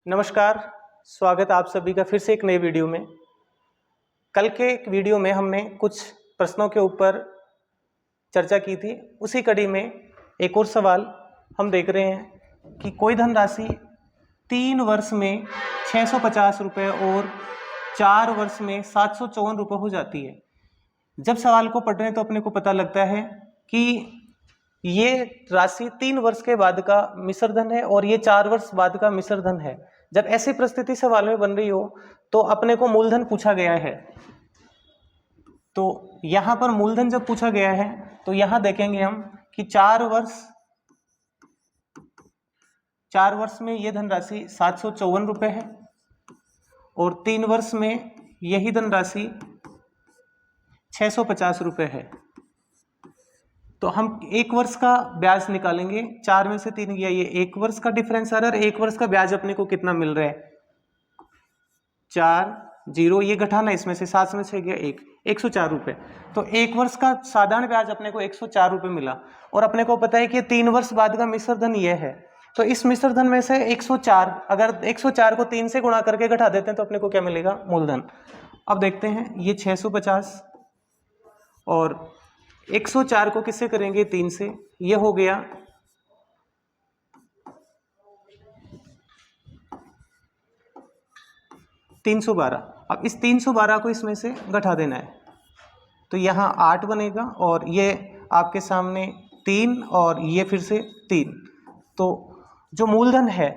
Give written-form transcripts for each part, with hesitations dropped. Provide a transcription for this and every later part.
नमस्कार, स्वागत आप सभी का फिर से एक नए वीडियो में। कल के एक वीडियो में हमने कुछ प्रश्नों के ऊपर चर्चा की थी। उसी कड़ी में एक और सवाल हम देख रहे हैं कि कोई धनराशि 3 वर्ष में 650 रुपये और 4 वर्ष में 754 रुपये हो जाती है। जब सवाल को पढ़ रहे हैं तो अपने को पता लगता है कि ये राशि 3 वर्ष के बाद का मिश्र धन है और ये 4 वर्ष बाद का मिश्र धन है। जब ऐसी परिस्थिति सवाल में बन रही हो तो अपने को मूलधन पूछा गया है। तो यहां पर मूलधन जब पूछा गया है तो यहां देखेंगे हम कि 4 वर्ष में ये धनराशि 754 रुपये है और 3 वर्ष में यही धनराशि 650 रुपये है। तो हम 1 वर्ष का ब्याज निकालेंगे। 4 में से 3 गया, ये 1 वर्ष का डिफरेंस आ रहा है और 1 वर्ष का ब्याज अपने को कितना मिल रहा है 4, 0, ये घटाना इसमें से 7 में से गया 104 रुपये। तो 1 वर्ष का साधारण ब्याज अपने को 104 रुपये मिला और अपने को पता है कि 3 वर्ष बाद का मिश्र धन ये है। तो इस मिश्र धन में से 104, अगर 104 को 3 से गुणा करके घटा देते हैं तो अपने को क्या मिलेगा मूलधन। अब देखते हैं ये 650 और 104 को किससे करेंगे 3 से, ये हो गया 312। अब इस 312 को इसमें से घटा देना है तो यहाँ 8 बनेगा और ये आपके सामने 3 और ये फिर से 3। तो जो मूलधन है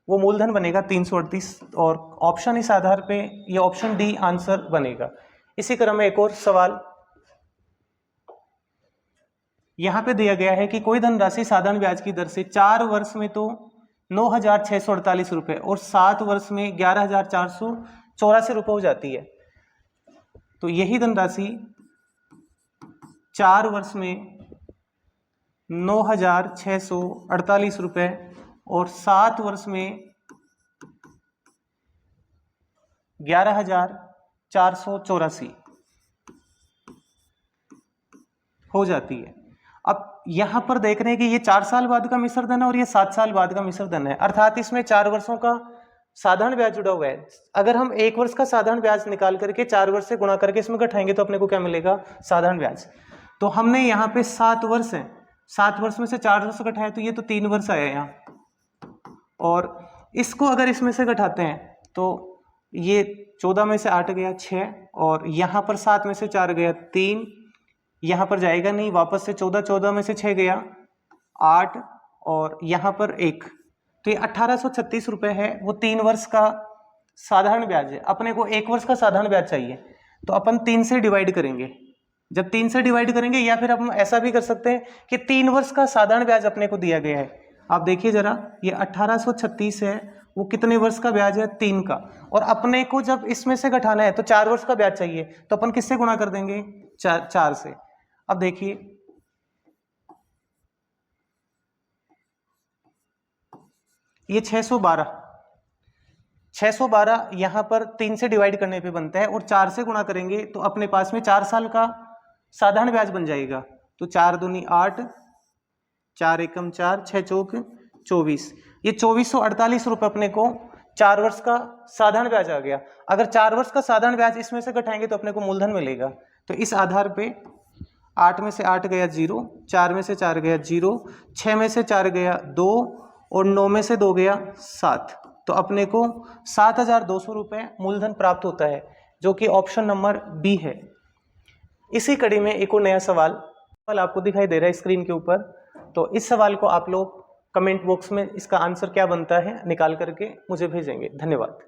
वो मूलधन बनेगा 338 और ऑप्शन इस आधार पे ये ऑप्शन डी आंसर बनेगा। इसी क्रम में एक और सवाल यहाँ पे दिया गया है कि कोई धनराशि साधारण ब्याज की दर से 4 वर्ष में तो 9,648 रुपये और 7 वर्ष में 11,484 रुपये हो जाती है। तो यही धनराशि 4 वर्ष में 9,648 रुपये और 7 वर्ष में 11,484 हो जाती है। अब यहां पर देख रहे हैं कि ये 4 साल बाद का मिश्र धन है और ये 7 साल बाद का मिश्र धन है, अर्थात इसमें 4 वर्षों का साधारण ब्याज जुड़ा हुआ है। अगर हम 1 वर्ष का साधारण ब्याज निकाल करके 4 वर्ष से गुणा करके इसमें घटाएंगे तो अपने को क्या मिलेगा साधारण ब्याज। तो हमने यहाँ पे 7 वर्ष है, 7 वर्ष में से 4 वर्ष घटाया तो ये तो 3 वर्ष आया यहाँ। और इसको अगर इसमें से घटाते हैं तो ये 14 में से 8 गया 6 और यहाँ पर 7 में से 4 गया 3, यहाँ पर जाएगा नहीं, वापस से 14 में से 6 गया 8 और यहाँ पर 1। तो ये 1836 रुपये है, वो 3 वर्ष का साधारण ब्याज है। अपने को 1 वर्ष का साधारण ब्याज चाहिए तो अपन 3 से डिवाइड करेंगे। जब 3 से डिवाइड करेंगे या फिर हम ऐसा भी कर सकते हैं कि 3 वर्ष का साधारण ब्याज अपने को दिया गया है। आप देखिए जरा, ये 1836 है, वो कितने वर्ष का ब्याज है 3 का, और अपने को जब इसमें से घटाना है तो 4 वर्ष का ब्याज चाहिए तो अपन किससे गुणा कर देंगे 4 से। अब देखिए ये 612 यहां पर 3 से डिवाइड करने पे बनता है और 4 से गुणा करेंगे तो अपने पास में 4 साल का साधारण ब्याज बन जाएगा। तो 4 दूनी 8, 4 एकम 4, 6 चौक 24, ये 2448 रुपये अपने को 4 वर्ष का साधारण ब्याज आ गया। अगर 4 वर्ष का साधारण ब्याज इसमें से घटाएंगे तो अपने को मूलधन मिलेगा। तो इस आधार पे 8 में से 8 गया 0, 4 में से 4 गया 0, 6 में से 4 गया 2 और 9 में से 2 गया 7। तो अपने को 7,200 रुपये मूलधन प्राप्त होता है, जो कि ऑप्शन नंबर बी है। इसी कड़ी में एक और नया सवाल आपको दिखाई दे रहा है स्क्रीन के ऊपर। तो इस सवाल को आप लोग कमेंट बॉक्स में इसका आंसर क्या बनता है निकाल करके मुझे भेजेंगे। धन्यवाद।